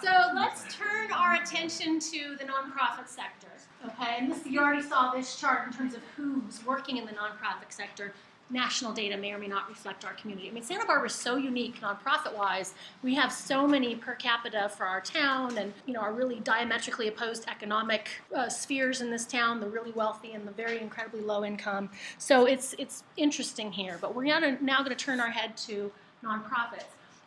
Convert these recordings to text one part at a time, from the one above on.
So let's turn our attention to the nonprofit sector, okay? And you already saw this chart in terms of who's working in the nonprofit sector. National data may or may not reflect our community. I mean, Santa Barbara is so unique nonprofit-wise. We have so many per capita for our town and, are really diametrically opposed economic spheres in this town, the really wealthy and the very incredibly low income. So it's interesting here, but we're now going to turn our head to nonprofits.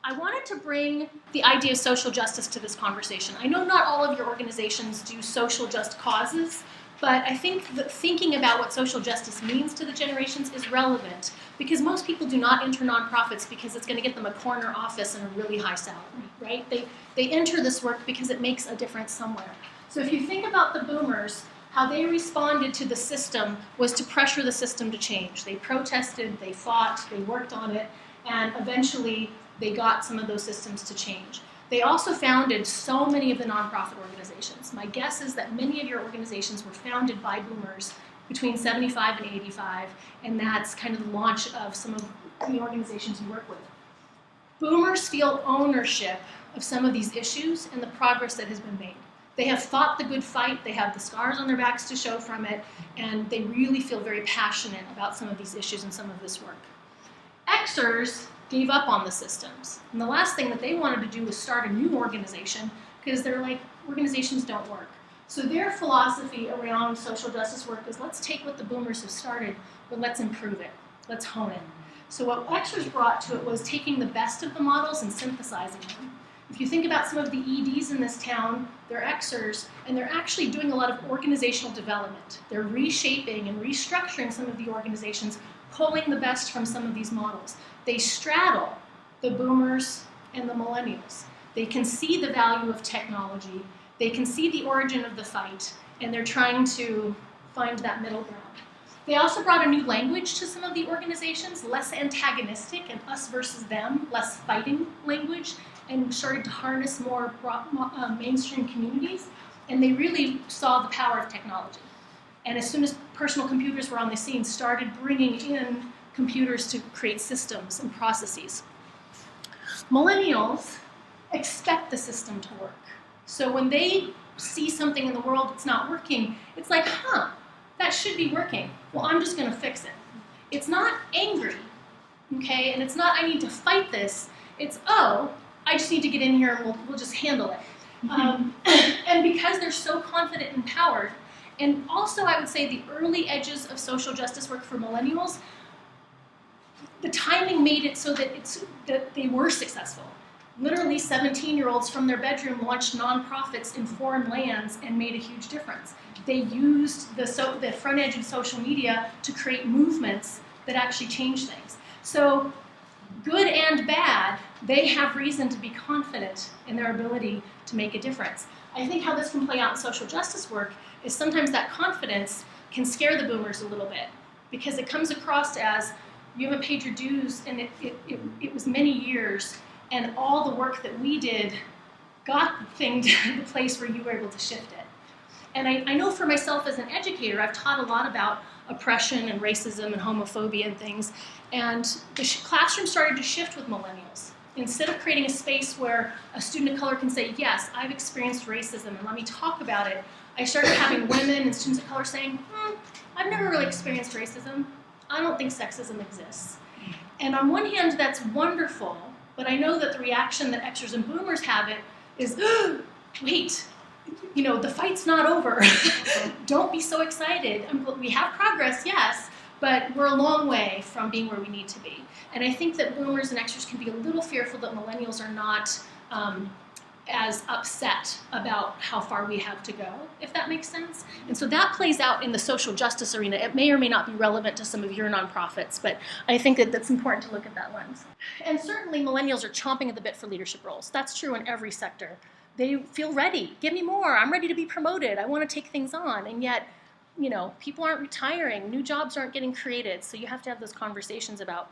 I wanted to bring the idea of social justice to this conversation. I know not all of your organizations do social just causes, but I think that thinking about what social justice means to the generations is relevant because most people do not enter nonprofits because it's going to get them a corner office and a really high salary, right? They enter this work because it makes a difference somewhere. So if you think about the boomers, how they responded to the system was to pressure the system to change. They protested, they fought, they worked on it, and eventually they got some of those systems to change. They also founded so many of the nonprofit organizations. My guess is that many of your organizations were founded by boomers between 75 and 85, and that's kind of the launch of some of the organizations you work with. Boomers feel ownership of some of these issues and the progress that has been made. They have fought the good fight, they have the scars on their backs to show from it, and they really feel very passionate about some of these issues and some of this work. Xers gave up on the systems. And the last thing that they wanted to do was start a new organization because they're like, organizations don't work. So their philosophy around social justice work is let's take what the boomers have started, but let's improve it. Let's hone it. So what Xers brought to it was taking the best of the models and synthesizing them. If you think about some of the EDs in this town, they're Xers, and they're actually doing a lot of organizational development. They're reshaping and restructuring some of the organizations, pulling the best from some of these models. They straddle the boomers and the millennials. They can see the value of technology. They can see the origin of the fight, and they're trying to find that middle ground. They also brought a new language to some of the organizations, less antagonistic and us versus them, less fighting language, and started to harness more mainstream communities. And they really saw the power of technology. And as soon as personal computers were on the scene, started bringing in computers to create systems and processes. Millennials expect the system to work. So when they see something in the world that's not working, it's like, that should be working. Well, I'm just going to fix it. It's not angry, okay? And it's not, I need to fight this. It's, I just need to get in here and we'll just handle it. And because they're so confident and empowered, and also I would say the early edges of social justice work for millennials, the timing made it so that they were successful. Literally 17-year-olds from their bedroom launched nonprofits in foreign lands and made a huge difference. They used the front edge of social media to create movements that actually change things. So good and bad, they have reason to be confident in their ability to make a difference. I think how this can play out in social justice work is sometimes that confidence can scare the boomers a little bit because it comes across as you haven't paid your dues and it was many years and all the work that we did got the thing to the place where you were able to shift it. And I know for myself as an educator, I've taught a lot about oppression and racism and homophobia and things, and the classroom started to shift with millennials. Instead of creating a space where a student of color can say, yes, I've experienced racism and let me talk about it, I started having women and students of color saying, I've never really experienced racism. I don't think sexism exists. And on one hand, that's wonderful, but I know that the reaction that Xers and boomers have it is, wait, the fight's not over. Don't be so excited. We have progress, yes, but we're a long way from being where we need to be. And I think that boomers and Xers can be a little fearful that millennials are not as upset about how far we have to go, if that makes sense. And so that plays out in the social justice arena. It may or may not be relevant to some of your nonprofits, but I think that that's important to look at that lens. And certainly millennials are chomping at the bit for leadership roles. That's true in every sector. They feel ready. Give me more. I'm ready to be promoted. I want to take things on. And yet, people aren't retiring. New jobs aren't getting created. So you have to have those conversations about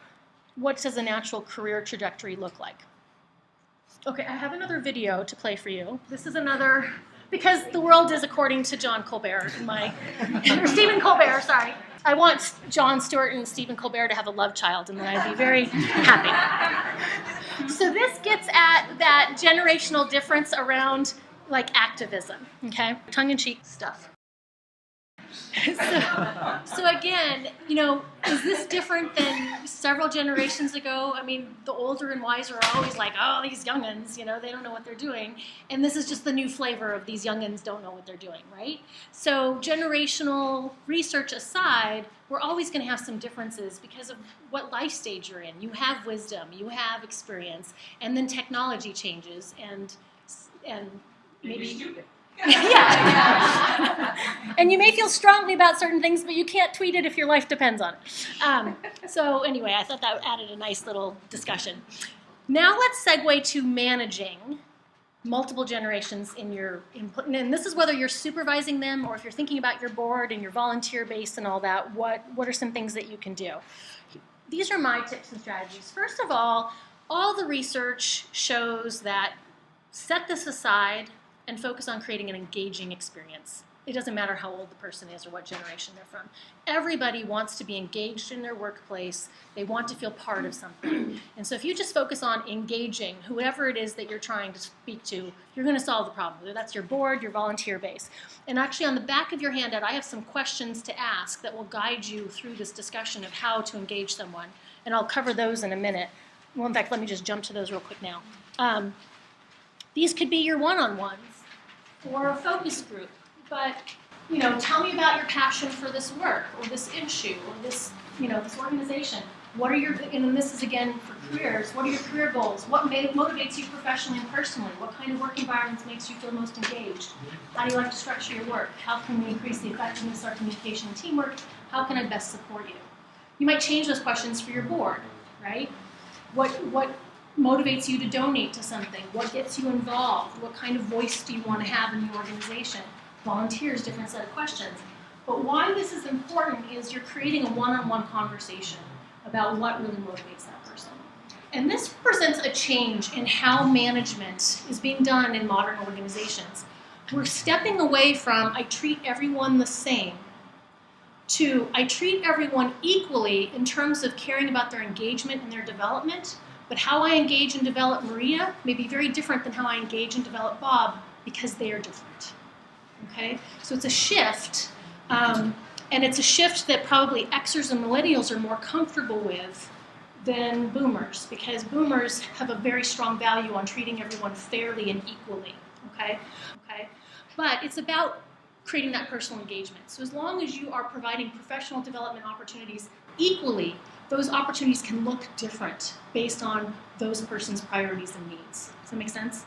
what does a natural career trajectory look like. Okay, I have another video to play for you. This is another, because the world is according to John Colbert, or Stephen Colbert, sorry. I want Jon Stewart and Stephen Colbert to have a love child, and then I'd be very happy. So this gets at that generational difference around like activism, okay? Tongue-in-cheek stuff. So again, you know, is this different than several generations ago? I mean, the older and wiser are always like, oh, these young'uns, you know, they don't know what they're doing. And this is just the new flavor of these young'uns don't know what they're doing, right? So generational research aside, we're always going to have some differences because of what life stage you're in. You have wisdom, you have experience, and then technology changes, and maybe yeah. And you may feel strongly about certain things, but you can't tweet it if your life depends on it. So anyway, I thought that added a nice little discussion. Now let's segue to managing multiple generations in your input. And this is whether you're supervising them or if you're thinking about your board and your volunteer base and all that, what are some things that you can do? These are my tips and strategies. First of all the research shows that set this aside and focus on creating an engaging experience. It doesn't matter how old the person is or what generation they're from. Everybody wants to be engaged in their workplace. They want to feel part of something. And so if you just focus on engaging whoever it is that you're trying to speak to, you're going to solve the problem. Whether that's your board, your volunteer base. And actually on the back of your handout, I have some questions to ask that will guide you through this discussion of how to engage someone. And I'll cover those in a minute. Well, in fact, let me just jump to those real quick now. These could be your one-on-ones or a focus group. But, you know, tell me about your passion for this work or this issue or this, you know, this organization. What are your, and this is again for careers, what are your career goals? What motivates you professionally and personally? What kind of work environments makes you feel most engaged? How do you like to structure your work? How can we increase the effectiveness of our communication and teamwork? How can I best support you? You might change those questions for your board, right? What motivates you to donate to something? What gets you involved? What kind of voice do you want to have in the organization? Volunteers, different set of questions. But why this is important is you're creating a one-on-one conversation about what really motivates that person. And this represents a change in how management is being done in modern organizations. We're stepping away from, I treat everyone the same, to, I treat everyone equally in terms of caring about their engagement and their development, but how I engage and develop Maria may be very different than how I engage and develop Bob because they are different. Okay? So it's a shift, and it's a shift that probably Xers and millennials are more comfortable with than boomers, because boomers have a very strong value on treating everyone fairly and equally. Okay? But it's about creating that personal engagement. So as long as you are providing professional development opportunities equally, those opportunities can look different based on those person's priorities and needs. Does that make sense?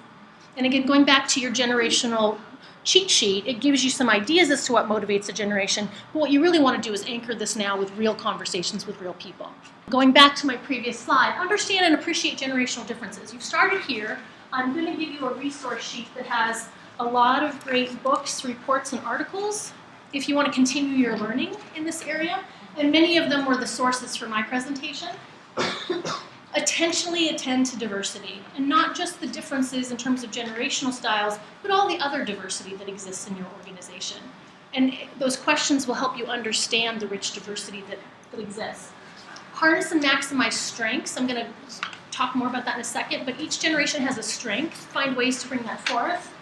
And again, going back to your generational cheat sheet, it gives you some ideas as to what motivates a generation, but what you really want to do is anchor this now with real conversations with real people. Going back to my previous slide, understand and appreciate generational differences. You've started here. I'm going to give you a resource sheet that has a lot of great books, reports, and articles if you want to continue your learning in this area. And many of them were the sources for my presentation. Attentionally attend to diversity, and not just the differences in terms of generational styles, but all the other diversity that exists in your organization. And those questions will help you understand the rich diversity that exists. Harness and maximize strengths. I'm going to talk more about that in a second, but each generation has a strength. Find ways to bring that forth.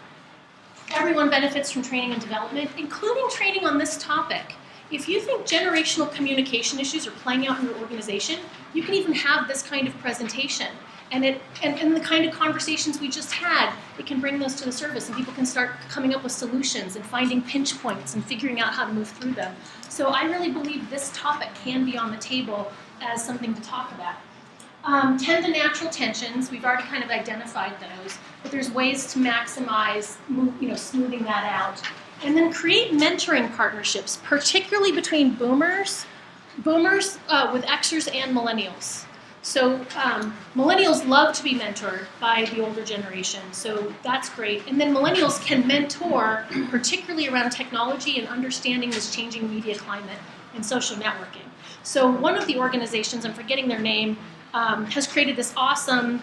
Everyone benefits from training and development, including training on this topic. If you think generational communication issues are playing out in your organization, you can even have this kind of presentation. And the kind of conversations we just had, it can bring those to the surface, and people can start coming up with solutions and finding pinch points and figuring out how to move through them. So I really believe this topic can be on the table as something to talk about. Tend to natural tensions. We've already kind of identified those, but there's ways to maximize, smoothing that out. And then create mentoring partnerships, particularly between boomers with Xers and millennials. So millennials love to be mentored by the older generation, so that's great. And then millennials can mentor, particularly around technology and understanding this changing media climate and social networking. So one of the organizations, I'm forgetting their name, has created this awesome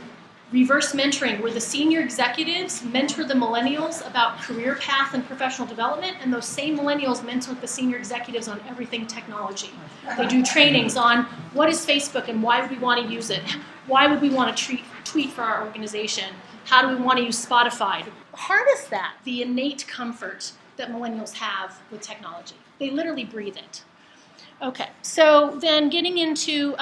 reverse mentoring where the senior executives mentor the millennials about career path and professional development, and those same millennials mentor the senior executives on everything technology. They do trainings on what is Facebook and why would we want to use it? Why would we want to tweet for our organization? How do we want to use Spotify? Harness that, the innate comfort that millennials have with technology. They literally breathe it. Okay, so then getting into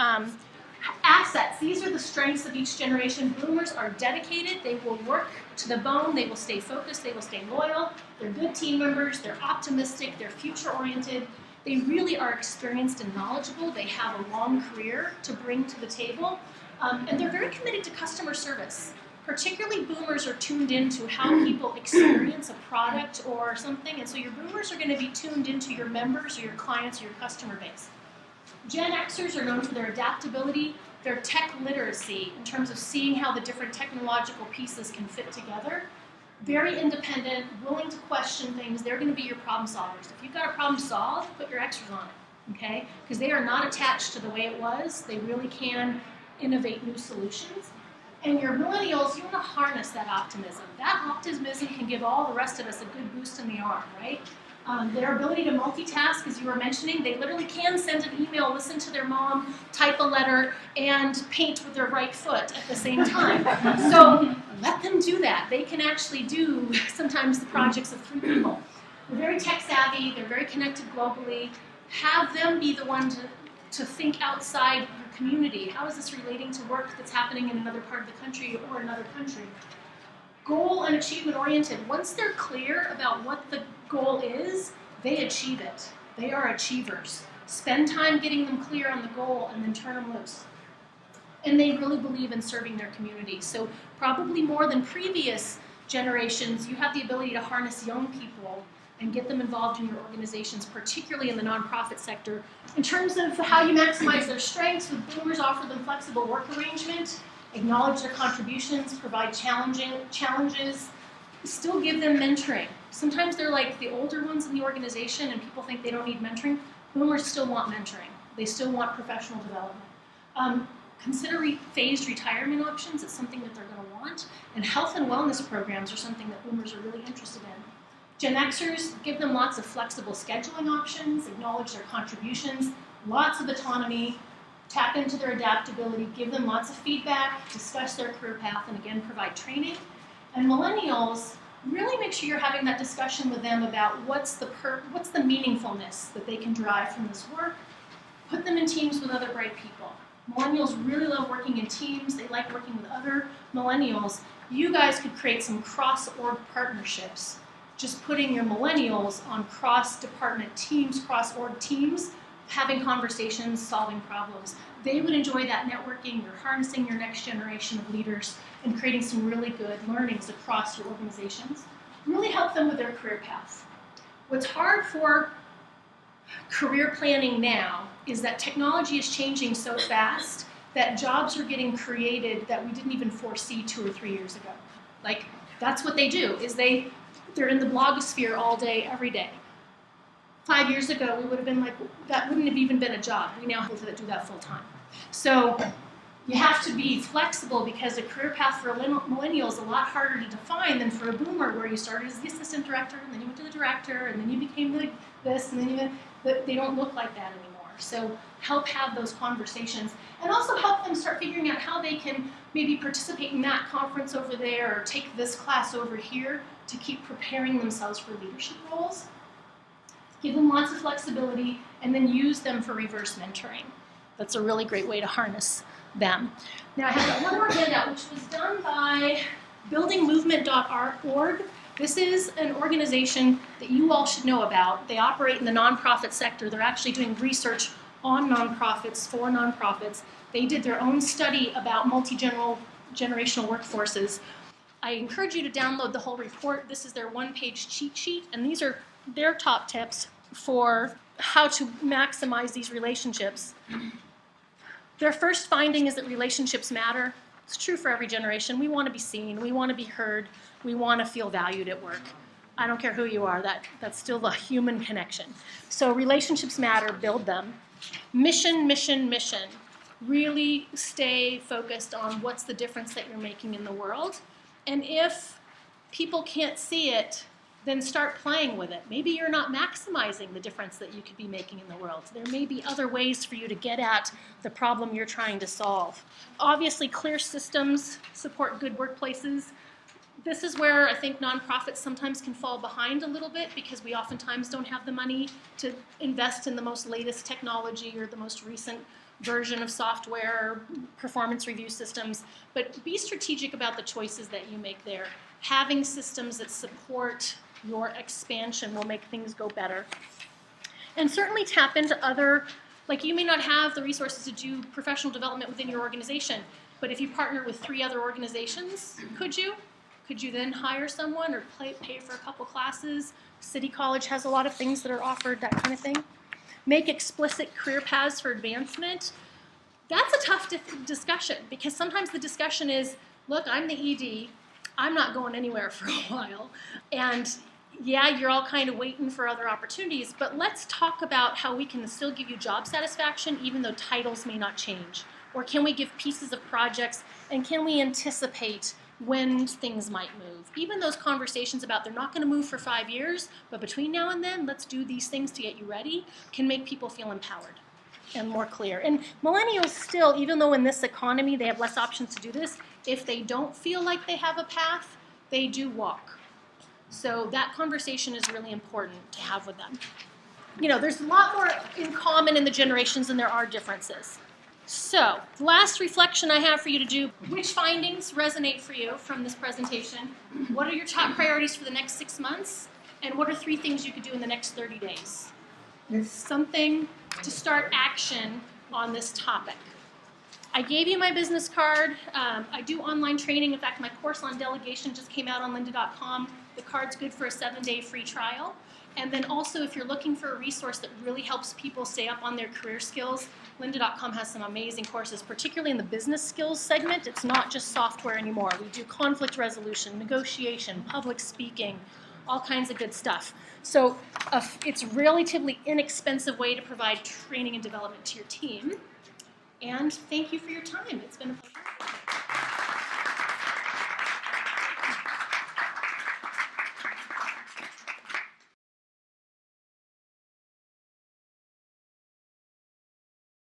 assets. These are the strengths of each generation. Boomers are dedicated. They will work to the bone. They will stay focused. They will stay loyal. They're good team members. They're optimistic. They're future-oriented. They really are experienced and knowledgeable. They have a long career to bring to the table. And they're very committed to customer service. Particularly boomers are tuned into how people experience a product or something. And so your boomers are going to be tuned into your members or your clients or your customer base. Gen Xers are known for their adaptability, their tech literacy in terms of seeing how the different technological pieces can fit together. Very independent, willing to question things. They're going to be your problem solvers. If you've got a problem to solve, put your Xers on it, okay? Because they are not attached to the way it was. They really can innovate new solutions. And your millennials, you want to harness that optimism. That optimism can give all the rest of us a good boost in the arm, right? Their ability to multitask, as you were mentioning, they literally can send an email, listen to their mom, type a letter, and paint with their right foot at the same time. So let them do that. They can actually do sometimes the projects of 3 people. They're very tech savvy, they're very connected globally. Have them be the one to think outside your community. How is this relating to work that's happening in another part of the country or another country? Goal and achievement oriented. Once they're clear about what the goal is, they achieve it. They are achievers. Spend time getting them clear on the goal and then turn them loose. And they really believe in serving their community. So probably more than previous generations, you have the ability to harness young people and get them involved in your organizations, particularly in the nonprofit sector. In terms of how you maximize their strengths, with boomers, offer them flexible work arrangement, acknowledge their contributions, provide challenges, still give them mentoring. Sometimes they're like the older ones in the organization and people think they don't need mentoring. Boomers still want mentoring. They still want professional development. Consider phased retirement options. It's something that they're going to want. And health and wellness programs are something that boomers are really interested in. Gen Xers, give them lots of flexible scheduling options, acknowledge their contributions, lots of autonomy, tap into their adaptability, give them lots of feedback, discuss their career path, and again, provide training. And millennials, really make sure you're having that discussion with them about what's the meaningfulness that they can derive from this work. Put them in teams with other bright people. Millennials really love working in teams. They like working with other millennials. You guys could create some cross-org partnerships. Just putting your millennials on cross-department teams, cross-org teams, having conversations, solving problems. They would enjoy that networking. You're harnessing your next generation of leaders and creating some really good learnings across your organizations. Really help them with their career path. What's hard for career planning now is that technology is changing so fast that jobs are getting created that we didn't even foresee 2 or 3 years ago. Like, that's what they do, is they're in the blogosphere all day, every day. 5 years ago, we would have been like, that wouldn't have even been a job. We now have to do that full time. So you have to be flexible because a career path for a millennial is a lot harder to define than for a boomer, where you started as the assistant director, and then you went to the director, and then you became this, and then they don't look like that anymore. So help have those conversations, and also help them start figuring out how they can maybe participate in that conference over there or take this class over here to keep preparing themselves for leadership roles. Give them lots of flexibility, and then use them for reverse mentoring. That's a really great way to harness them. Now I have one more handout, which was done by buildingmovement.org. This is an organization that you all should know about. They operate in the nonprofit sector. They're actually doing research on nonprofits for nonprofits. They did their own study about multi-generational workforces. I encourage you to download the whole report. This is their one-page cheat sheet, and these are their top tips for how to maximize these relationships. Their first finding is that relationships matter. It's true for every generation. We want to be seen. We want to be heard. We want to feel valued at work. I don't care who you are. That's still the human connection. So relationships matter. Build them. Mission, mission, mission. Really stay focused on what's the difference that you're making in the world. And if people can't see it, then start playing with it. Maybe you're not maximizing the difference that you could be making in the world. There may be other ways for you to get at the problem you're trying to solve. Obviously, clear systems support good workplaces. This is where I think nonprofits sometimes can fall behind a little bit because we oftentimes don't have the money to invest in the most latest technology or the most recent version of software, performance review systems. But be strategic about the choices that you make there. Having systems that support your expansion will make things go better. And certainly tap into other, like you may not have the resources to do professional development within your organization, but if you partner with 3 other organizations, could you? Could you then hire someone or pay for a couple classes? City College has a lot of things that are offered, that kind of thing. Make explicit career paths for advancement. That's a tough discussion because sometimes the discussion is, look, I'm the ED, I'm not going anywhere for a while, and yeah, you're all kind of waiting for other opportunities, but let's talk about how we can still give you job satisfaction even though titles may not change. Or can we give pieces of projects, and can we anticipate when things might move? Even those conversations about they're not going to move for 5 years, but between now and then, let's do these things to get you ready, can make people feel empowered and more clear. And millennials still, even though in this economy they have less options to do this, if they don't feel like they have a path, they do walk. So that conversation is really important to have with them. You know, there's a lot more in common in the generations than there are differences. So, the last reflection I have for you to do, which findings resonate for you from this presentation? What are your top priorities for the next 6 months? And what are 3 things you could do in the next 30 days? Something to start action on this topic. I gave you my business card. I do online training. In fact, my course on delegation just came out on lynda.com. The card's good for a 7-day free trial. And then also, if you're looking for a resource that really helps people stay up on their career skills, lynda.com has some amazing courses, particularly in the business skills segment. It's not just software anymore. We do conflict resolution, negotiation, public speaking, all kinds of good stuff. So it's a relatively inexpensive way to provide training and development to your team. And thank you for your time. It's been a pleasure.